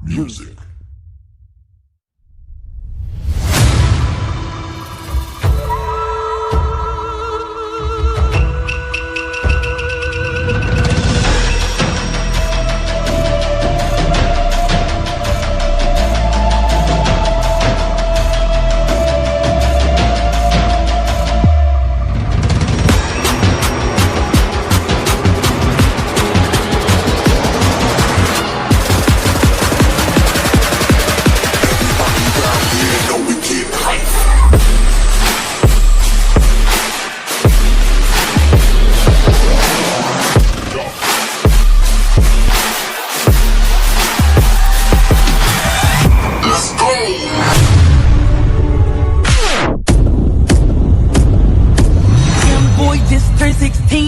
Music.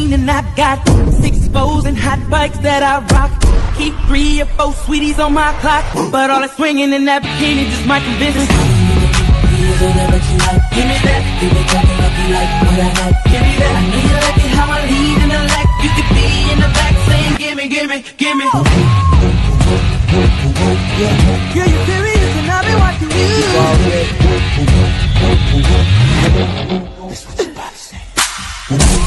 And I've got 6 foes and hot bikes that I rock. Keep 3 or 4 sweeties on my clock, but all that swinging in that bikini just might convince me. Give me that, give me talking up you like what I like. Give me that, I know you like it how I lead in the lack. You could be in the back saying gimme, gimme, gimme. Yeah, you serious and I've been watching you. That's what your body say.